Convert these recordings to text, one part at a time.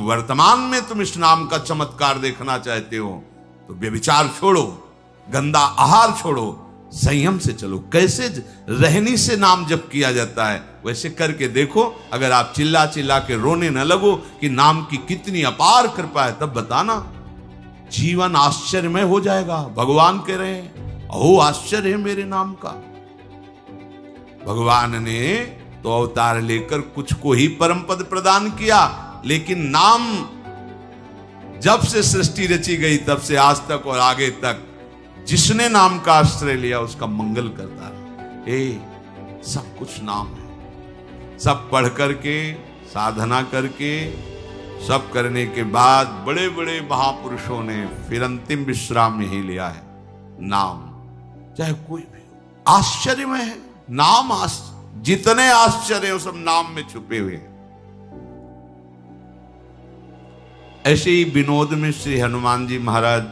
वर्तमान में तुम इस नाम का चमत्कार देखना चाहते हो तो व्यभिचार छोड़ो, गंदा आहार छोड़ो, संयम से चलो। कैसे रहनी से नाम जप किया जाता है वैसे करके देखो। अगर आप चिल्ला चिल्ला के रोने न लगो कि नाम की कितनी अपार कृपा है, तब बताना, जीवन आश्चर्यमय हो जाएगा। भगवान कह रहे हैं अहो आश्चर्य है मेरे नाम का। भगवान ने तो अवतार लेकर कुछ को ही परम पद प्रदान किया, लेकिन नाम जब से सृष्टि रची गई तब से आज तक और आगे तक जिसने नाम का आश्रय लिया उसका मंगल करता है। सब कुछ नाम है। सब पढ़ करके, साधना करके, सब करने के बाद बड़े बड़े महापुरुषों ने फिर अंतिम विश्राम यही लिया है, नाम। चाहे कोई भी हो, आश्चर्य में है नाम। जितने आश्चर्य हो सब नाम में छुपे हुए हैं। ऐसे ही विनोद में श्री हनुमान जी महाराज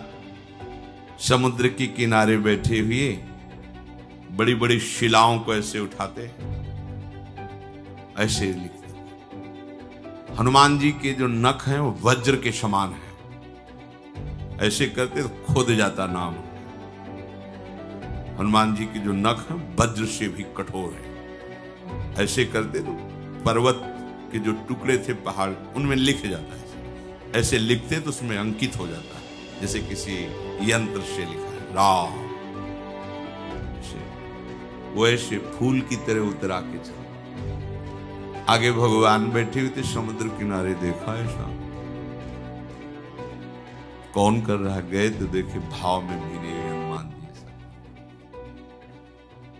समुद्र के किनारे बैठे हुए बड़ी बड़ी शिलाओं को ऐसे उठाते, ऐसे लिखते। हनुमान जी के जो नख हैं वो वज्र के समान है, ऐसे करते तो खोद जाता नाम। हनुमान जी के जो नख हैं वज्र से भी कठोर है, ऐसे करते तो पर्वत के जो टुकड़े थे पहाड़ उनमें लिख जाता है। ऐसे लिखते तो उसमें अंकित हो जाता है, जैसे किसी यंत्र से लिखा है राम। वो ऐसे फूल की तरह उतरा के चल। आगे भगवान बैठे हुए थे समुद्र किनारे, देखा ऐसा कौन कर रहा है, गए तो देखे भाव में भीने हनुमान जी।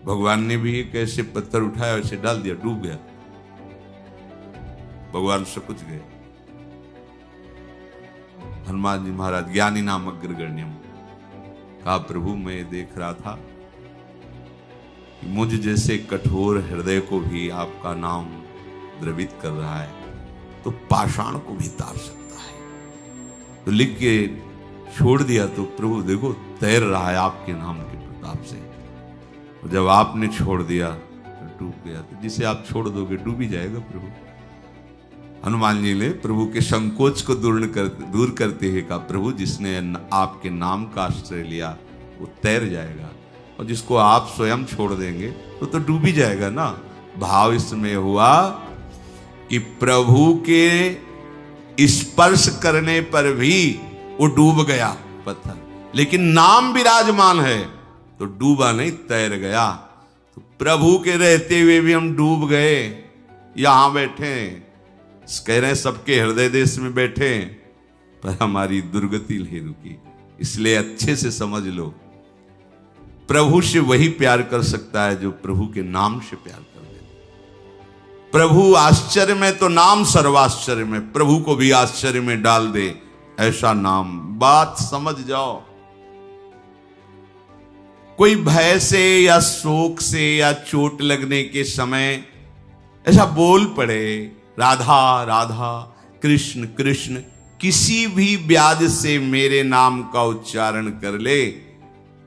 भगवान ने भी एक ऐसे पत्थर उठाया, ऐसे डाल दिया, डूब गया। भगवान से कुछ गए। हनुमान जी महाराज ज्ञानी नाम अग्रगण्यम कहा, प्रभु मैं देख रहा था कि मुझ जैसे कठोर हृदय को भी आपका नाम द्रवित कर रहा है, तो पाषाण को भी तार सकता है। तो लिख के छोड़ दिया तो प्रभु देखो तैर रहा है आपके नाम के प्रताप से। और जब आपने छोड़ दिया तो डूब गया। तो जिसे आप छोड़ दोगे डूब ही जाएगा प्रभु। हनुमान जी ने प्रभु के संकोच को दूर करते हुए कहा, प्रभु जिसने आपके नाम का आश्रय लिया वो तैर जाएगा, और जिसको आप स्वयं छोड़ देंगे तो डूब ही जाएगा ना। भाव इसमें हुआ कि प्रभु के स्पर्श करने पर भी वो डूब गया पत्थर, लेकिन नाम विराजमान है तो डूबा नहीं, तैर गया। तो प्रभु के रहते हुए भी हम डूब गए। यहां बैठे कह रहे हैं सबके हृदय देश में बैठे, पर हमारी दुर्गति नहीं रुकी। इसलिए अच्छे से समझ लो, प्रभु से वही प्यार कर सकता है जो प्रभु के नाम से प्यार कर दे। प्रभु आश्चर्य में तो नाम सर्वाश्चर्य में, प्रभु को भी आश्चर्य में डाल दे ऐसा नाम। बात समझ जाओ। कोई भय से या शोक से या चोट लगने के समय ऐसा बोल पड़े राधा राधा कृष्ण कृष्ण, किसी भी व्याज से मेरे नाम का उच्चारण कर ले,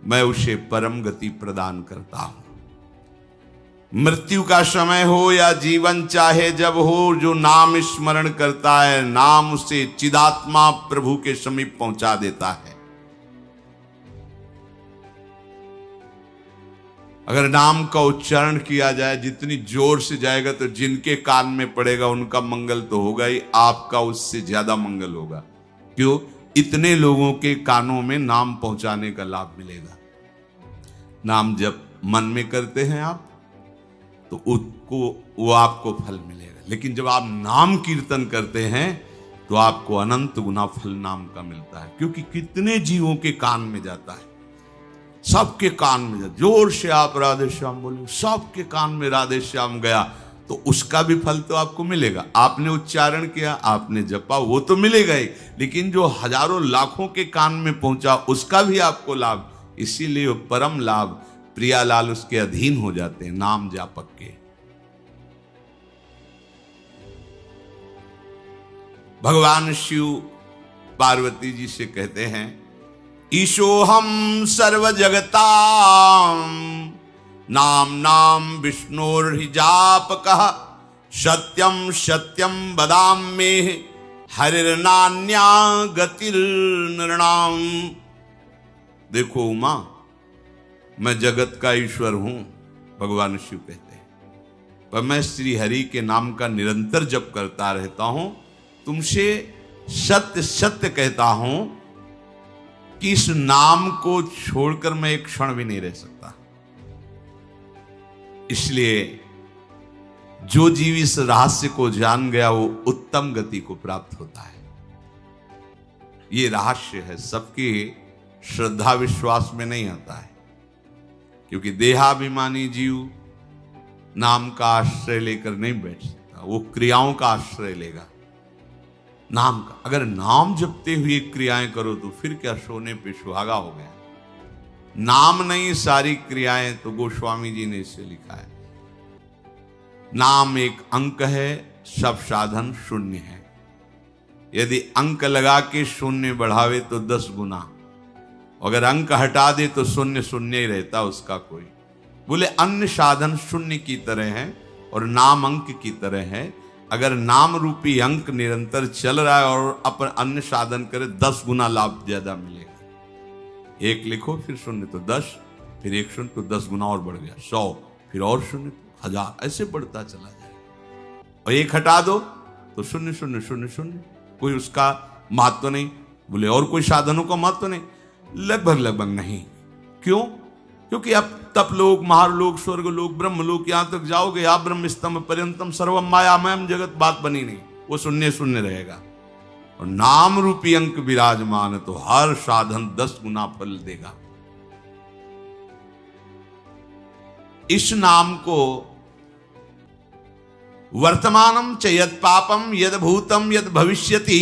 मैं उसे परम गति प्रदान करता हूं। मृत्यु का समय हो या जीवन चाहे जब हो, जो नाम स्मरण करता है नाम उसे चिदात्मा प्रभु के समीप पहुंचा देता है। अगर नाम का उच्चारण किया जाए जितनी जोर से जाएगा तो जिनके कान में पड़ेगा उनका मंगल तो होगा ही, आपका उससे ज्यादा मंगल होगा। क्यों? इतने लोगों के कानों में नाम पहुंचाने का लाभ मिलेगा। नाम जब मन में करते हैं आप तो वो आपको फल मिलेगा, लेकिन जब आप नाम कीर्तन करते हैं तो आपको अनंत गुना फल नाम का मिलता है। क्योंकि कितने जीवों के कान में जाता है, सबके कान में जाता। जोर से आप राधे श्याम बोले, सबके कान में राधे श्याम गया तो उसका भी फल तो आपको मिलेगा। आपने उच्चारण किया, आपने जपा, वो तो मिलेगा ही, लेकिन जो हजारों लाखों के कान में पहुंचा उसका भी आपको लाभ। इसीलिए परम लाभ प्रियालाल उसके अधीन हो जाते हैं नाम जापक के। भगवान शिव पार्वती जी से कहते हैं, ईशोहम सर्व जगताम नाम नाम विष्णुर्हि जापकः सत्यम सत्यम वदाम्ये हरिर्नान्या गतिर्नृणाम। देखो उमा, मैं जगत का ईश्वर हूं, भगवान शिव कहते हैं, पर मैं श्री हरि के नाम का निरंतर जप करता रहता हूं। तुमसे सत्य सत्य कहता हूं कि इस नाम को छोड़कर मैं एक क्षण भी नहीं रह सकता। इसलिए जो जीव इस रहस्य को जान गया वो उत्तम गति को प्राप्त होता है। ये रहस्य है, सबकी श्रद्धा विश्वास में नहीं आता है, क्योंकि देहाभिमानी जीव नाम का आश्रय लेकर नहीं बैठ सकता, वो क्रियाओं का आश्रय लेगा, नाम का। अगर नाम जपते हुए क्रियाएं करो तो फिर क्या सोने पे सुहागा हो गया। नाम नहीं सारी क्रियाएं, तो गोस्वामी जी ने इसे लिखा है, नाम एक अंक है, सब साधन शून्य है। यदि अंक लगा के शून्य बढ़ावे तो 10 गुना, अगर अंक हटा दे तो शून्य शून्य ही रहता उसका कोई। बोले अन्य साधन शून्य की तरह है और नाम अंक की तरह है। अगर नाम रूपी अंक निरंतर चल रहा है और अपन अन्य साधन करे, 10 गुना लाभ ज्यादा मिलेगा। एक लिखो फिर शून्य तो 10, फिर एक शून्य तो 10 गुना और बढ़ गया 100, फिर और शून्य तो 1000, ऐसे बढ़ता चला जाएगा। और एक हटा दो तो शून्य शून्य शून्य शून्य, कोई उसका महत्व नहीं। बोले और कोई साधनों का महत्व नहीं? लगभग लगभग नहीं। क्यों? क्योंकि अब तप लोक, महालोक, स्वर्ग लोक, ब्रह्म लोक, यहां तक जाओगे आप ब्रह्म स्तंभ पर्यंतम सर्वम मायामयम जगत, बात बनी नहीं, वो शून्य शून्य रहेगा। और नाम रूपी अंक विराजमान तो हर साधन 10 गुना फल देगा। इस नाम को वर्तमानम च यद पापम यद भूतम यद भविष्यति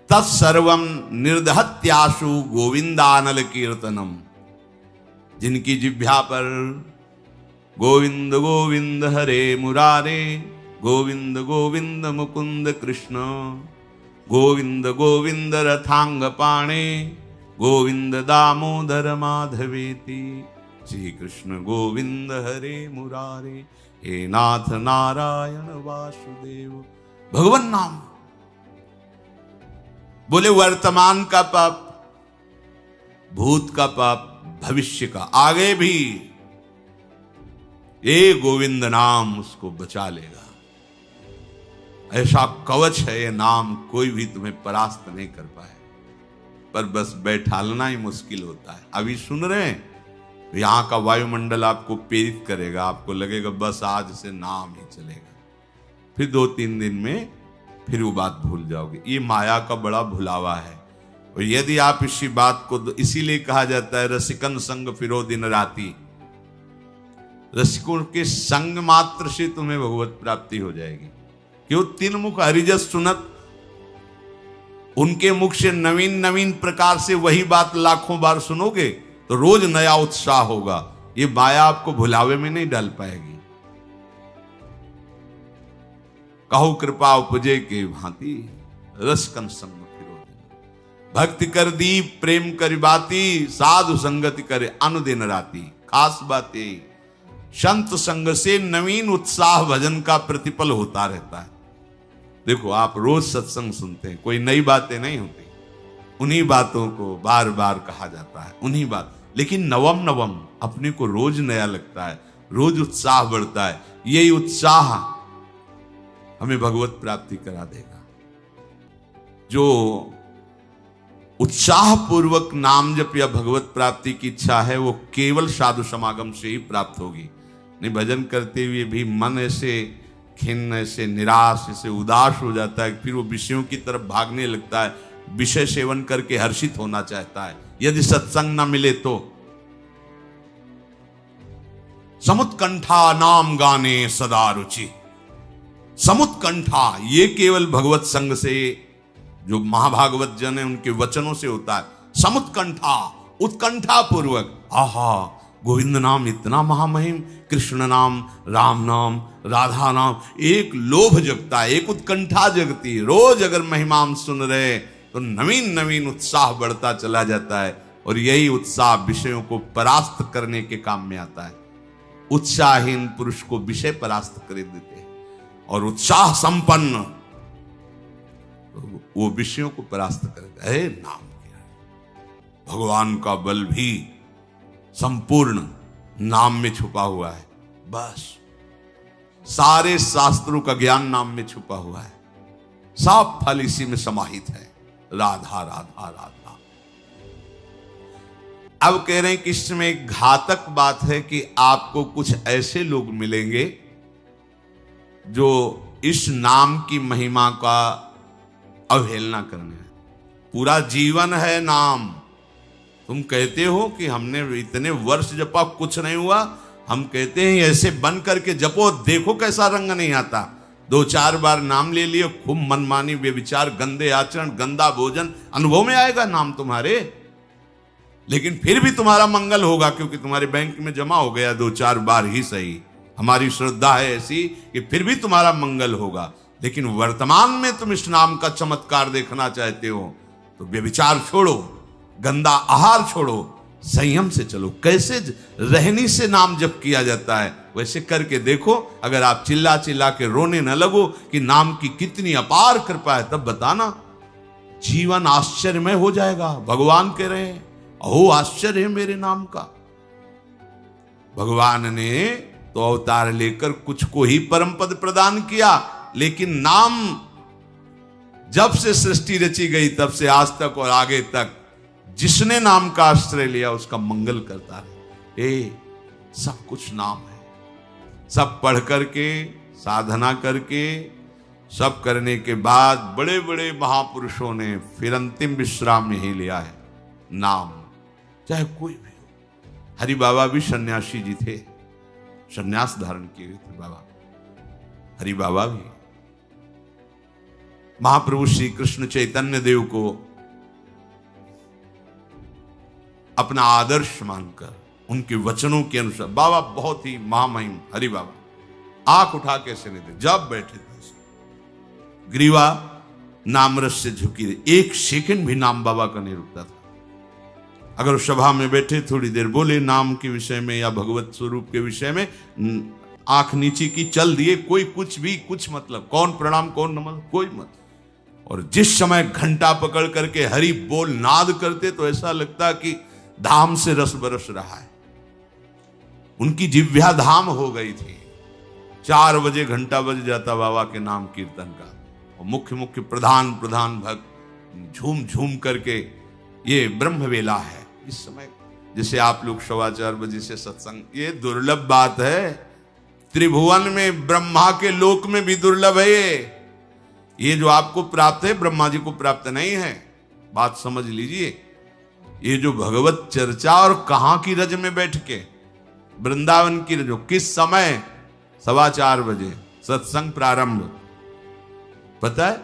तत्सर्वम निर्दहत्याशु गोविंदानल कीर्तनम। जिनकी जिह्वा पर गोविंद गोविंद हरे मुरारे, गोविंद गोविंद मुकुंद कृष्ण, गोविंद गोविंद रथांग पाणे, गोविंद दामोदर माधवेति, श्री कृष्ण गोविंद हरे मुरारे, हे नाथ नारायण वासुदेव। भगवान नाम। बोले वर्तमान का पाप, भूत का पाप, भविष्य का, आगे भी ये गोविंद नाम उसको बचा लेगा। ऐसा कवच है ये नाम, कोई भी तुम्हें परास्त नहीं कर पाए। पर बस बैठालना ही मुश्किल होता है। अभी सुन रहे हैं, यहां का वायुमंडल आपको प्रेरित करेगा, आपको लगेगा बस आज से नाम ही चलेगा। फिर 2-3 दिन में फिर वो बात भूल जाओगे। ये माया का बड़ा भुलावा है। और यदि आप इसी बात को, इसीलिए कहा जाता है रसिकन संग फिरो दिन राती। रसिकों के संग मात्र से तुम्हें भगवत प्राप्ति हो जाएगी। क्यों? 3 मुख हरिजस सुनत, उनके मुख से नवीन नवीन प्रकार से वही बात लाखों बार सुनोगे तो रोज नया उत्साह होगा। ये माया आपको भुलावे में नहीं डाल पाएगी। कहो कृपा उपजे के भांति, रसकन संग फिरो दिन। भक्ति कर दीप प्रेम कर बाती, साधु संगति करे अनुदिन राती। खास बात ये, संत संग से नवीन उत्साह भजन का प्रतिपल होता रहता है। देखो आप रोज सत्संग सुनते हैं, कोई नई बातें नहीं होती, उन्हीं बातों को बार बार कहा जाता है, उन्हीं बात। लेकिन नवम नवम अपने को रोज नया लगता है, रोज उत्साह बढ़ता है। यही उत्साह हमें भगवत प्राप्ति करा देगा। जो उत्साह पूर्वक नाम जप या भगवत प्राप्ति की इच्छा है वो केवल साधु समागम से ही प्राप्त होगी। नहीं, भजन करते हुए भी मन ऐसे खिन्न, ऐसे निराश, ऐसे उदास हो जाता है, फिर वो विषयों की तरफ भागने लगता है, विषय सेवन करके हर्षित होना चाहता है। यदि सत्संग ना मिले तो समुत्कंठा नाम गाने सदा रुचि। समुत्कंठा ये केवल भगवत संग से, जो महाभागवत जन है उनके वचनों से होता है। समुत्कंठा, उत्कंठा पूर्वक, आहा गोविंद नाम इतना महामहिम, कृष्ण नाम, राम नाम, राधा नाम, एक लोभ जगता है, एक उत्कंठा जगती है। रोज अगर महिमाम सुन रहे तो नवीन नवीन उत्साह बढ़ता चला जाता है। और यही उत्साह विषयों को परास्त करने के काम में आता है। उत्साहहीन पुरुष को विषय परास्त कर देते हैं, और उत्साह संपन्न वो विषयों को परास्त करेगा। है नाम क्या है? भगवान का बल भी संपूर्ण नाम में छुपा हुआ है। बस सारे शास्त्रों का ज्ञान नाम में छुपा हुआ है। सब फल इसी में समाहित है। राधा राधा राधा। अब कह रहे हैं कि इसमें एक घातक बात है कि आपको कुछ ऐसे लोग मिलेंगे जो इस नाम की महिमा का अवहेलना करने हैं। पूरा जीवन है नाम। तुम कहते हो कि हमने इतने वर्ष जपा, कुछ नहीं हुआ। हम कहते हैं ऐसे बन करके जपो, देखो कैसा रंग नहीं आता। 2-4 बार नाम ले लियो, खूब मनमानी, व्यभिचार, गंदे आचरण, गंदा भोजन अनुभव में आएगा नाम तुम्हारे। लेकिन फिर भी तुम्हारा मंगल होगा, क्योंकि तुम्हारे बैंक में जमा हो गया 2-4 बार ही सही। हमारी श्रद्धा है ऐसी कि फिर भी तुम्हारा मंगल होगा। लेकिन वर्तमान में तुम इस नाम का चमत्कार देखना चाहते हो तो व्यभिचार छोड़ो, गंदा आहार छोड़ो, संयम से चलो। कैसे रहनी से नाम जप किया जाता है वैसे करके देखो। अगर आप चिल्ला चिल्ला के रोने न लगो कि नाम की कितनी अपार कृपा है, तब बताना, जीवन आश्चर्यमय हो जाएगा। भगवान कह रहे हैं अहो आश्चर्य है मेरे नाम का। भगवान ने तो अवतार लेकर कुछ को ही परम पद प्रदान किया, लेकिन नाम जब से सृष्टि रची गई तब से आज तक और आगे तक जिसने नाम का आश्रय लिया उसका मंगल करता है। सब कुछ नाम है। सब पढ़ करके, साधना करके, सब करने के बाद बड़े बड़े महापुरुषों ने फिर अंतिम विश्राम यही लिया है, नाम। चाहे कोई भी हो। हरि बाबा भी सन्यासी जी थे, सन्यास धारण किए थे बाबा। हरि बाबा भी महाप्रभु श्री कृष्ण चैतन्य देव को अपना आदर्श मानकर उनके वचनों के अनुसार बाबा बहुत ही महामहिम हरि बाबा आंख उठा के ऐसे नहीं थे, जब बैठे थे ग्रीवा नामरस से झुकी रही। 1 सेकंड भी नाम बाबा का नहीं रुकता था। अगर सभा में बैठे थोड़ी देर बोले नाम के विषय में या भगवत स्वरूप के विषय में, आंख नीचे की, चल दिए, कोई कुछ भी कुछ मतलब, कौन प्रणाम कौन नमन, कोई मत। और जिस समय घंटा पकड़ करके हरि बोल नाद करते तो ऐसा लगता कि धाम से रस बरस रहा है। उनकी जिह्वा धाम हो गई थी। 4 बजे घंटा बज जाता बाबा के नाम कीर्तन का, और मुख्य मुख्य प्रधान भक्त झूम झूम करके, ये ब्रह्म वेला है इस समय। जैसे आप लोग 4:15 बजे से सत्संग, ये दुर्लभ बात है। त्रिभुवन में ब्रह्मा के लोक में भी दुर्लभ है ये जो आपको प्राप्त है ब्रह्मा जी को प्राप्त नहीं है। बात समझ लीजिए। ये जो भगवत चर्चा, और कहां की रज में बैठ के, वृंदावन की रज, किस समय 4:15 बजे सत्संग प्रारंभ, पता है?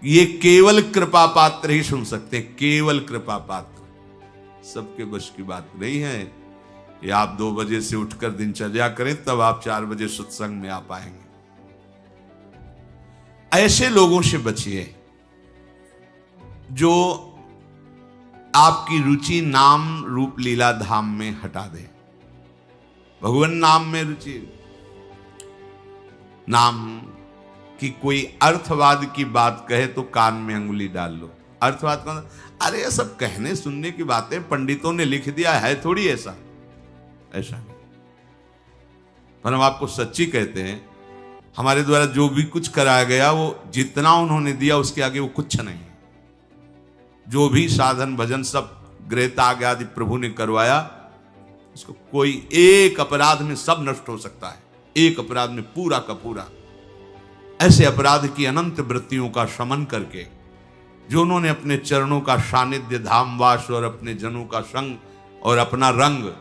ये केवल कृपा पात्र ही सुन सकते हैं, केवल कृपा पात्र। सबके बस की बात नहीं है। ये आप 2 बजे से उठकर दिनचर्या करें तब आप 4 बजे सत्संग में आ पाएंगे। ऐसे लोगों से बचिए जो आपकी रुचि नाम रूप लीला धाम में हटा दे। भगवान नाम में रुचि, नाम की कोई अर्थवाद की बात कहे तो कान में अंगुली डाल लो। अर्थवाद का, अरे ये सब कहने सुनने की बातें पंडितों ने लिख दिया है, थोड़ी ऐसा नहीं। पर हम आपको सच्ची कहते हैं, हमारे द्वारा जो भी कुछ कराया गया वो जितना उन्होंने दिया उसके आगे वो कुछ नहीं। जो भी साधन भजन सब गृह त्याग आदि प्रभु ने करवाया, उसको कोई एक अपराध में सब नष्ट हो सकता है, एक अपराध में पूरा का पूरा। ऐसे अपराध की अनंत वृत्तियों का शमन करके जो उन्होंने अपने चरणों का सानिध्य, धामवास और अपने जनों का संग और अपना रंग,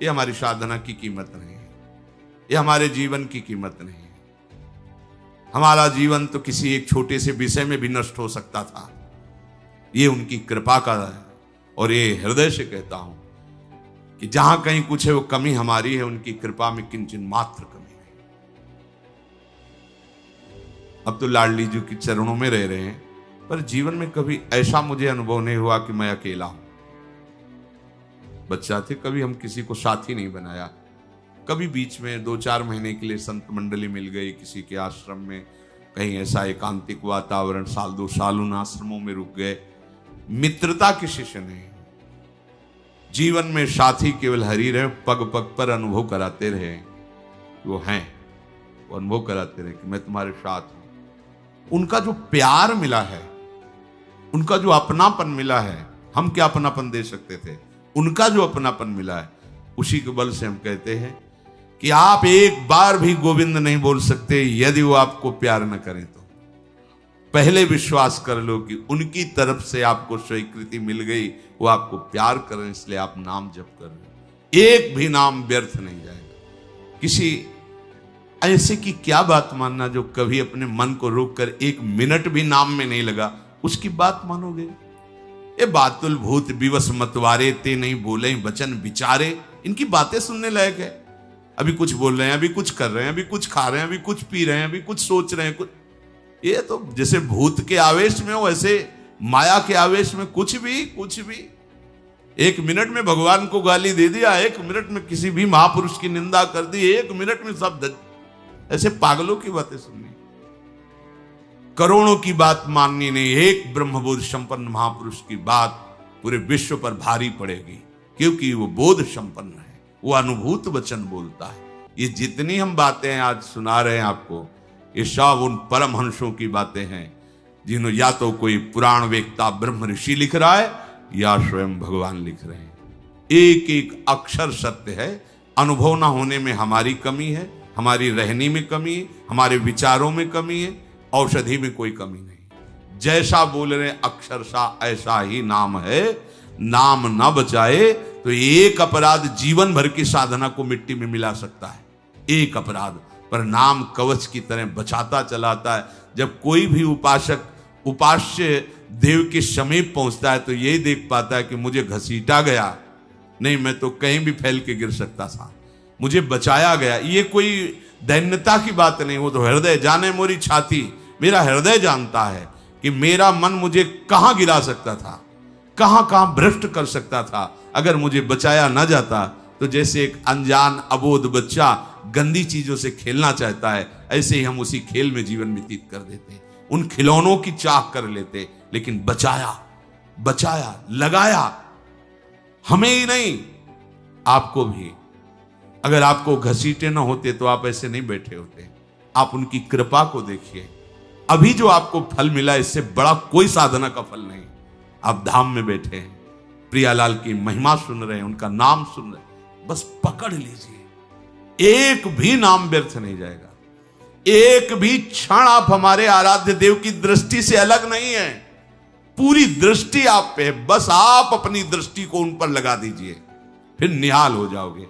ये हमारी साधना की कीमत नहीं है, ये हमारे जीवन की कीमत नहीं है। हमारा जीवन तो किसी एक छोटे से विषय में भी नष्ट हो सकता था। ये उनकी कृपा का है, और ये हृदय से कहता हूं कि जहां कहीं कुछ है वो कमी हमारी है, उनकी कृपा में किंचन मात्र कमी नहीं। अब तो लाडली जी के चरणों में रह रहे हैं, पर जीवन में कभी ऐसा मुझे अनुभव नहीं हुआ कि मैं अकेला हूं। बच्चा थे, कभी हम किसी को साथी नहीं बनाया। कभी बीच में 2-4 महीने के लिए संत मंडली मिल गई किसी के आश्रम में, कहीं ऐसा एकांतिक वातावरण, साल 2 साल उन आश्रमों में रुक गए। मित्रता के शिष्य नहीं, जीवन में साथी केवल हरि रहे, पग पग पर अनुभव कराते रहे, वो हैं, वो अनुभव कराते रहे कि मैं तुम्हारे साथ हूं। उनका जो प्यार मिला है, उनका जो अपनापन मिला है, हम क्या अपनापन दे सकते थे, उनका जो अपनापन मिला है, उसी के बल से हम कहते हैं कि आप एक बार भी गोविंद नहीं बोल सकते यदि वो आपको प्यार न करें तो। पहले विश्वास कर लो कि उनकी तरफ से आपको स्वीकृति मिल गई, वो आपको प्यार कर रहे हैं, इसलिए आप नाम जप कर रहे हैं। एक भी नाम व्यर्थ नहीं जाएगा। किसी ऐसे की क्या बात मानना जो कभी अपने मन को रोककर 1 मिनट भी नाम में नहीं लगा, उसकी बात मानोगे? ये बातुल भूत विवश मतवारे ते नहीं बोले वचन विचारे, इनकी बातें सुनने लायक है। अभी कुछ बोल रहे हैं, अभी कुछ कर रहे हैं, अभी कुछ खा रहे हैं, अभी कुछ पी रहे हैं, अभी कुछ सोच रहे हैं, कुछ। ये तो जैसे भूत के आवेश में हो, ऐसे माया के आवेश में कुछ भी 1 मिनट में भगवान को गाली दे दिया, 1 मिनट में किसी भी महापुरुष की निंदा कर दी, 1 मिनट में सब ऐसे पागलों की बातें सुननी, करोड़ों की बात माननी नहीं। एक ब्रह्मबोध संपन्न महापुरुष की बात पूरे विश्व पर भारी पड़ेगी, क्योंकि वो बोध संपन्न है, वो अनुभूत वचन बोलता है। ये जितनी हम बातें आज सुना रहे हैं आपको, ये सब उन परमहंसों की बातें हैं जिन्होंने या तो कोई पुराण वेत्ता ब्रह्म ऋषि लिख रहा है या स्वयं भगवान लिख रहे हैं। एक एक अक्षर सत्य है। अनुभव ना होने में हमारी कमी है, हमारी रहनी में कमी है, हमारे विचारों में कमी है, औषधि में कोई कमी नहीं। जैसा बोल रहे अक्षरशः ऐसा ही नाम है। नाम न बचाए तो एक अपराध जीवन भर की साधना को मिट्टी में मिला सकता है, एक अपराध, पर नाम कवच की तरह बचाता चलाता है। जब कोई भी उपासक उपास्य देव के समीप पहुंचता है तो यही देख पाता है कि मुझे घसीटा गया नहीं, मैं तो कहीं भी फैल के गिर सकता था, मुझे बचाया गया। ये कोई दैन्यता की बात नहीं, वो तो हृदय जाने मोरी छाती, मेरा हृदय जानता है कि मेरा मन मुझे कहां गिरा सकता था, कहां कहां भ्रष्ट कर सकता था। अगर मुझे बचाया ना जाता तो जैसे एक अनजान अबोध बच्चा गंदी चीजों से खेलना चाहता है, ऐसे ही हम उसी खेल में जीवन व्यतीत कर देते, उन खिलौनों की चाह कर लेते। लेकिन बचाया, लगाया, हमें ही नहीं आपको भी। अगर आपको घसीटे ना होते तो आप ऐसे नहीं बैठे होते। आप उनकी कृपा को देखिए। अभी जो आपको फल मिला, इससे बड़ा कोई साधना का फल नहीं। आप धाम में बैठे हैं, प्रियालाल की महिमा सुन रहे हैं, उनका नाम सुन रहे हैं, बस पकड़ लीजिए। एक भी नाम व्यर्थ नहीं जाएगा। एक भी क्षण आप हमारे आराध्य देव की दृष्टि से अलग नहीं है। पूरी दृष्टि आप पे है, बस आप अपनी दृष्टि को उन पर लगा दीजिए, फिर निहाल हो जाओगे।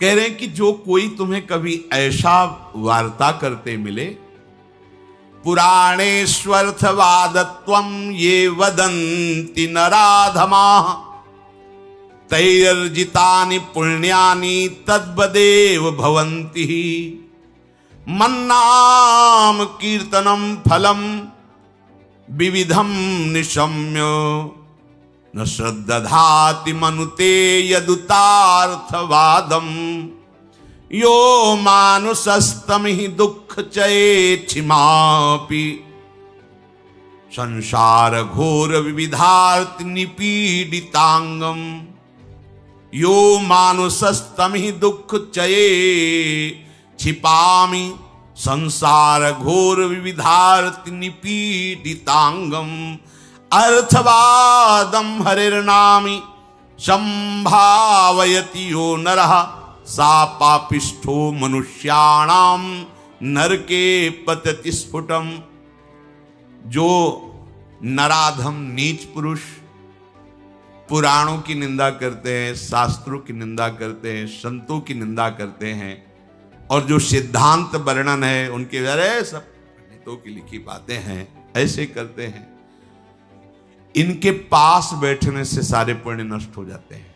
कह रहे हैं कि जो कोई तुम्हें कभी ऐसा वार्ता करते मिले, पुराणेष्वर्थवादत्वं ये वदन्ति नराधमाः तैर्जितानि पुण्यानि तद्वदेव भवन्ति। मन्नाम कीर्तनम फलम विविधम निशम्य न श्रद्धाति मनुते यदुतार्थवादम। यो मानुषस्तमिहि दुःख चेक्षिमापि संसार घोर विविधार्थ निपीडितांगम। यो मानुषस्तमिहि दुःख छिपामि संसार घोर विविधार्थ निपीडितांगम। अर्थवादम हरिर्नामि संभावयति यो नरः सा पापिष्ठो मनुष्याणाम नरके पतति स्फुटम। जो नराधम नीच पुरुष पुराणों की निंदा करते हैं, शास्त्रों की निंदा करते हैं, संतों की निंदा करते हैं, और जो सिद्धांत वर्णन है उनके अरे सब पंडितों की लिखी बातें हैं, ऐसे करते हैं, इनके पास बैठने से सारे पुण्य नष्ट हो जाते हैं।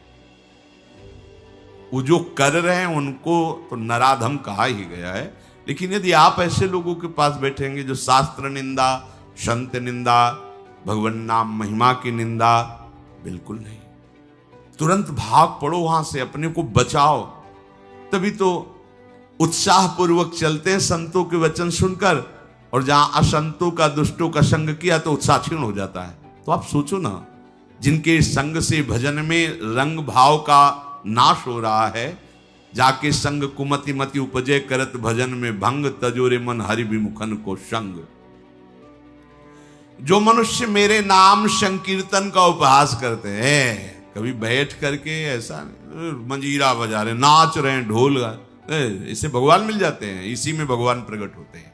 वो जो कर रहे हैं उनको तो नराधम कहा ही गया है। लेकिन यदि आप ऐसे लोगों के पास बैठेंगे जो शास्त्र निंदा, संत निंदा, भगवान नाम महिमा की निंदा, बिल्कुल नहीं। तुरंत भाग पड़ो वहां से, अपने को बचाओ। तभी तो उत्साह पूर्वक चलते हैं संतों के वचन सुनकर, और जहां असंतों का, दुष्टों का संग किया तो उत्साह क्षीण हो जाता है। तो आप सोचो ना, जिनके संग से भजन में रंग भाव का नाश हो रहा है, जाके संग कुमति मति उपजे करत भजन में भंग, तजोरे मन हरि विमुखन को संग। जो मनुष्य मेरे नाम संकीर्तन का उपहास करते हैं, कभी बैठ करके ऐसा मंजीरा बजा रहे, नाच रहे हैं, ढोल गा, इससे भगवान मिल जाते हैं, इसी में भगवान प्रकट होते हैं।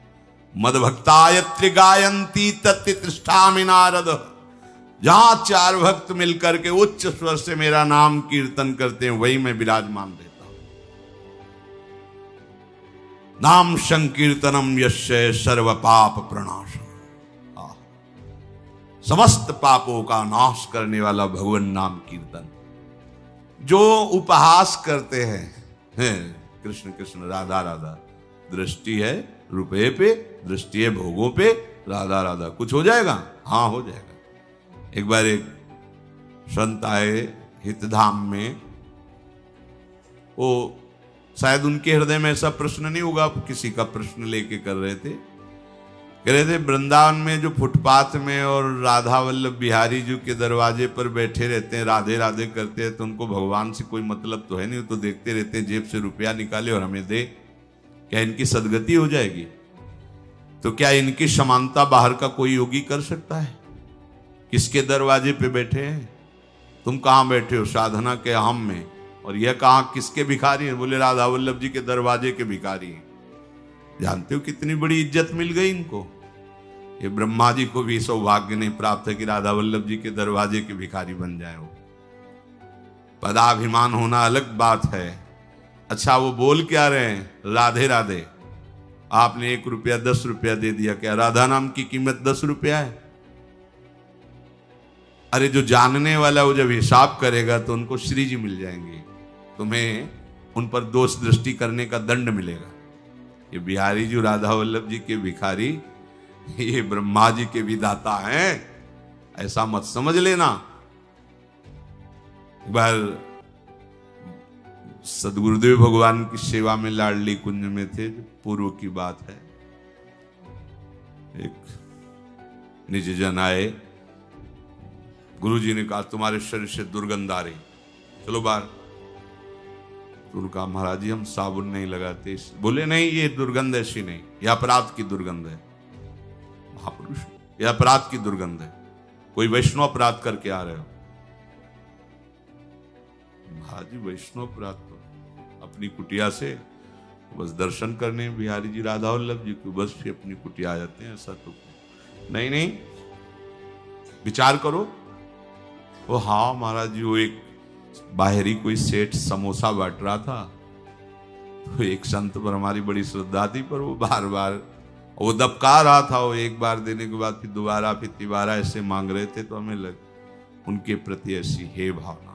मद भक्तायत्र गायंती तत्तिष्ठामि नारद, जहां चार भक्त मिलकर के उच्च स्वर से मेरा नाम कीर्तन करते हैं, वही मैं विराजमान रहता हूं। नाम संकीर्तनम यस्य सर्व पाप प्रणाशम, समस्त पापों का नाश करने वाला भगवान नाम कीर्तन। जो उपहास करते हैं कृष्ण कृष्ण राधा राधा, दृष्टि है रुपये पे, दृष्टि है भोगों पे, राधा राधा, कुछ हो जाएगा? हाँ हो जाएगा। एक बार एक संत आए हितधाम में, वो शायद उनके हृदय में ऐसा प्रश्न नहीं होगा, किसी का प्रश्न लेके कर रहे थे। कह रहे थे वृंदावन में जो फुटपाथ में और राधा वल्लभ बिहारी जी के दरवाजे पर बैठे रहते हैं, राधे राधे करते हैं, तो उनको भगवान से कोई मतलब तो है नहीं, तो देखते रहते हैं जेब से रुपया निकाले और हमें दे, क्या इनकी सदगति हो जाएगी? तो क्या इनकी समानता बाहर का कोई योगी कर सकता है? किसके दरवाजे पे बैठे हैं? तुम कहां बैठे हो? साधना के हम में। और यह कहां किसके भिखारी हैं? बोले राधा वल्लभ जी के दरवाजे के भिखारी हैं। जानते हो कितनी बड़ी इज्जत मिल गई इनको? ये ब्रह्मा जी को भी सौभाग्य नहीं प्राप्त है कि राधा वल्लभ जी के दरवाजे के भिखारी बन जाए। वो पदाभिमान होना अलग बात है। अच्छा वो बोल क्या रहे हैं? राधे राधे। आपने 1 रुपया 10 रुपया दे दिया, क्या राधा नाम की कीमत 10 रुपया है? अरे जो जानने वाला वो जब हिसाब करेगा तो उनको श्री जी मिल जाएंगे, तुम्हें उन पर दोष दृष्टि करने का दंड मिलेगा। ये बिहारी जी राधा वल्लभ जी के भिखारी, ये ब्रह्मा जी के विधाता हैं, ऐसा मत समझ लेना। एक बार सदगुरुदेव भगवान की सेवा में लाडली कुंज में थे, पूर्व की बात है। एक निज जन आए, गुरुजी ने कहा तुम्हारे शरीर से दुर्गंध आ रही, चलो बाहर। तो उनका महाराज जी हम साबुन नहीं लगाते। बोले नहीं ये दुर्गंध ऐसी नहीं, यह अपराध की दुर्गंध है। महापुरुष, यह अपराध की दुर्गंध है, कोई वैष्णव अपराध करके आ रहे हो। महाराज जी वैष्णव अपराध तो अपनी कुटिया से बस दर्शन करने बिहारी जी राधा वल्लभ जी को बस फिर अपनी कुटिया आ जाते हैं, ऐसा तो नहीं। नहीं विचार करो। वो हाँ महाराज जी, वो एक बाहरी कोई सेठ समोसा बांट रहा था, तो एक संत पर हमारी बड़ी श्रद्धा थी, पर वो बार बार वो दबका रहा था। वो एक बार देने के बाद फिर दोबारा फिर तिबारा ऐसे मांग रहे थे, तो हमें लग उनके प्रति ऐसी हे भावना।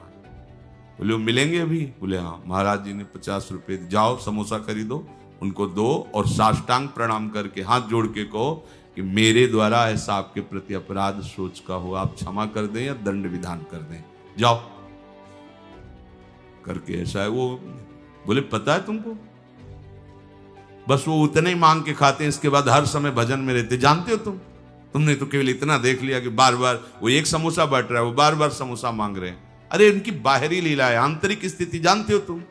बोले वो मिलेंगे अभी? बोले हाँ। महाराज जी ने 50 रुपए, जाओ समोसा खरीदो, उनको दो और साष्टांग प्रणाम करके हाथ जोड़ के कहो कि मेरे द्वारा ऐसा आपके प्रति अपराध सोच का हो, आप क्षमा कर दें या दंड विधान कर दें, जाओ करके ऐसा है। वो बोले पता है तुमको, बस वो उतने ही मांग के खाते हैं, इसके बाद हर समय भजन में रहते। जानते हो तुमने तो केवल इतना देख लिया कि बार बार वो एक समोसा बांट रहा है, वो बार बार समोसा मांग रहे हैं। अरे इनकी बाहरी लीला है, आंतरिक स्थिति जानते हो तुम?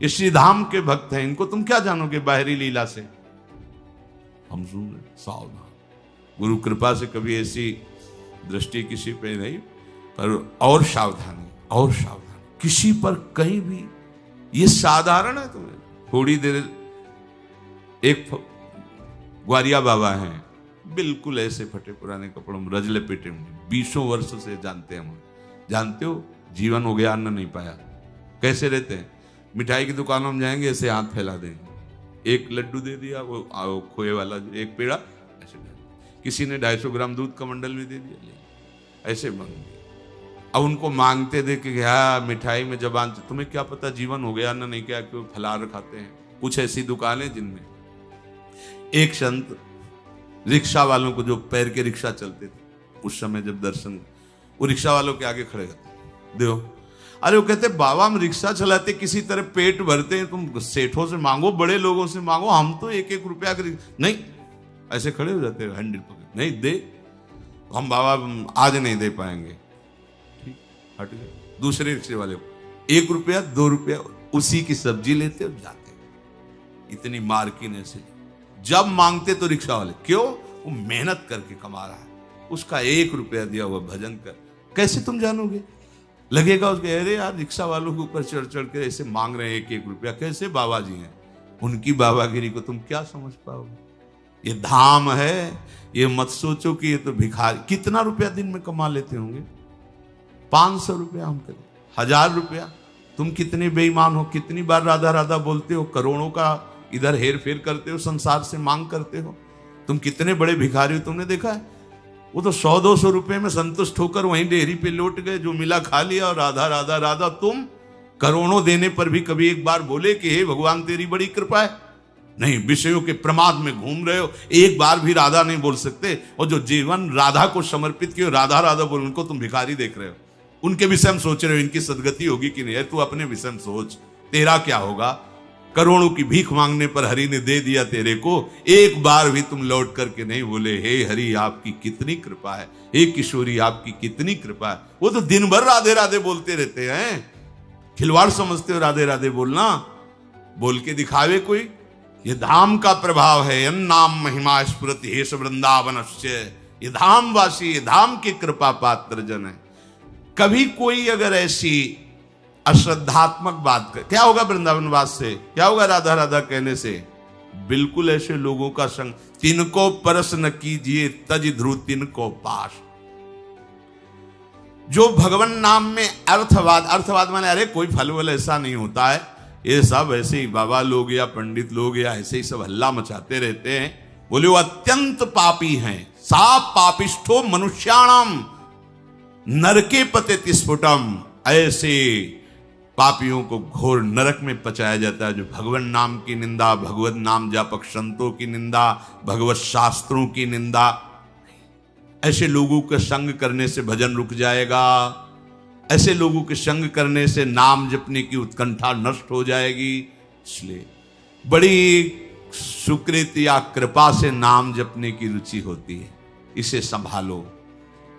ये श्रीधाम के भक्त हैं, इनको तुम क्या जानोगे बाहरी लीला से? हम सुन रहे, सावधान। गुरु कृपा से कभी ऐसी दृष्टि किसी पे नहीं, पर और सावधानी, और सावधानी किसी पर कहीं भी। ये साधारण है तुम्हें थोड़ी देर। एक ग्वारिया बाबा हैं, बिल्कुल ऐसे फटे पुराने कपड़ों में, रजले पेटे में, 20 वर्ष से जानते हैं हम। जानते हो जीवन हो गया, अन्न नहीं पाया, कैसे रहते हैं? मिठाई की दुकानों में जाएंगे, ऐसे हाथ फैला देंगे, एक लड्डू दे दिया, वो खोए वाला एक पेड़ा ऐसे, किसी ने 250 ग्राम दूध का मंडल भी दे दिया, ले ऐसे मांगे। अब उनको मांगते देखे कि हाँ मिठाई में जबान, तुम्हें क्या पता जीवन हो गया, अन्न नहीं क्या, क्यों फलार खाते हैं। कुछ ऐसी दुकानें जिनमें एक संत रिक्शा वालों को, जो पैर के रिक्शा चलते थे उस समय, जब दर्शन, वो रिक्शा वालों के आगे खड़े करते, देखो अरे वो कहते बाबा हम रिक्शा चलाते किसी तरह पेट भरते हैं, तुम सेठों से मांगो, बड़े लोगों से मांगो, हम तो 1-1 रुपया का नहीं, ऐसे खड़े हो जाते हैं हैंडल पकड़, नहीं दे, हम बाबा आज नहीं दे पाएंगे, ठीक हट गए। दूसरे रिक्शे वाले को 1 रुपया 2 रुपया उसी की सब्जी लेते और जाते। इतनी मार्किन ऐसे जब मांगते तो रिक्शा वाले, क्यों? वो मेहनत करके कमा रहा है, उसका 1 रुपया दिया हुआ भजन कर, कैसे तुम जानोगे? लगेगा उसके अरे यार रिक्शा वालों के ऊपर चढ़ चढ़ के ऐसे मांग रहे हैं 1-1 रुपया, कैसे बाबा जी हैं, उनकी बाबागिरी को तुम क्या समझ पाओगे? ये धाम है, ये मत सोचो कि ये तो भिखारी। कितना रुपया दिन में कमा लेते होंगे? 500 रुपया, हम करें 1000 रुपया। तुम कितने बेईमान हो, कितनी बार राधा राधा बोलते हो, करोड़ों का इधर हेर फेर करते हो, संसार से मांग करते हो। तुम कितने बड़े भिखारी हो, तुमने देखा है? वो तो 100-200 रुपए में संतुष्ट होकर वहीं डेयरी पे लौट गए, जो मिला खा लिया और राधा राधा राधा। तुम करोड़ों देने पर भी कभी एक बार बोले कि हे भगवान तेरी बड़ी कृपा है? नहीं, विषयों के प्रमाद में घूम रहे हो, एक बार भी राधा नहीं बोल सकते। और जो जीवन राधा को समर्पित किए, राधा राधा बोल, उनको तुम भिखारी देख रहे हो, उनके विषय में सोच रहे हो इनकी सदगति होगी कि नहीं। तू अपने विषय में सोच, तेरा क्या होगा? करोड़ों की भीख मांगने पर हरि ने दे दिया तेरे को, एक बार भी तुम लौट करके नहीं बोले हे हरि आपकी कितनी कृपा है, हे किशोरी आपकी कितनी कृपा है। वो तो दिन भर राधे राधे बोलते रहते हैं। खिलवाड़ समझते हो राधे राधे बोलना? बोल के दिखावे कोई? ये धाम का प्रभाव है। अन्नाम महिमा स्फुरति हेश वृंदावनस्य। ये धाम वासी, ये धाम की कृपा पात्र जन है। कभी कोई अगर ऐसी अश्रद्धात्मक बात कर, क्या होगा वृंदावनवास से, क्या होगा राधा राधा कहने से? बिल्कुल ऐसे लोगों का संग, तिनको परस न कीजिए तज ध्रुव तिनको पास। जो भगवान नाम में अर्थवाद, अर्थवाद माने अरे कोई फल वल ऐसा नहीं होता है, ये सब ऐसे ही बाबा लोग या पंडित लोग या ऐसे ही सब हल्ला मचाते रहते हैं। बोले वो अत्यंत पापी हैं। सा पापिष्ठो मनुष्याणाम नरके पते स्फुटम। ऐसे पापियों को घोर नरक में पचाया जाता है जो भगवान नाम की निंदा, भगवत नाम जापक संतों की निंदा, भगवत शास्त्रों की निंदा। ऐसे लोगों के संग करने से भजन रुक जाएगा। ऐसे लोगों के संग करने से नाम जपने की उत्कंठा नष्ट हो जाएगी। इसलिए बड़ी सुकृति या कृपा से नाम जपने की रुचि होती है, इसे संभालो।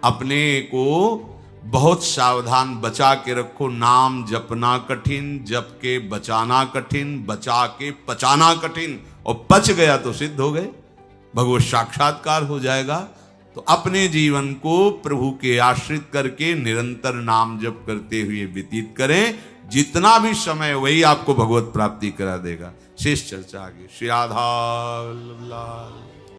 अपने को बहुत सावधान बचा के रखो। नाम जपना कठिन, जप के बचाना कठिन, बचा के पचाना कठिन। और पच गया तो सिद्ध हो गए, भगवत साक्षात्कार हो जाएगा। तो अपने जीवन को प्रभु के आश्रित करके निरंतर नाम जप करते हुए व्यतीत करें। जितना भी समय वही आपको भगवत प्राप्ति करा देगा। शेष चर्चा आगे। श्री राधा वल्लभ लाल।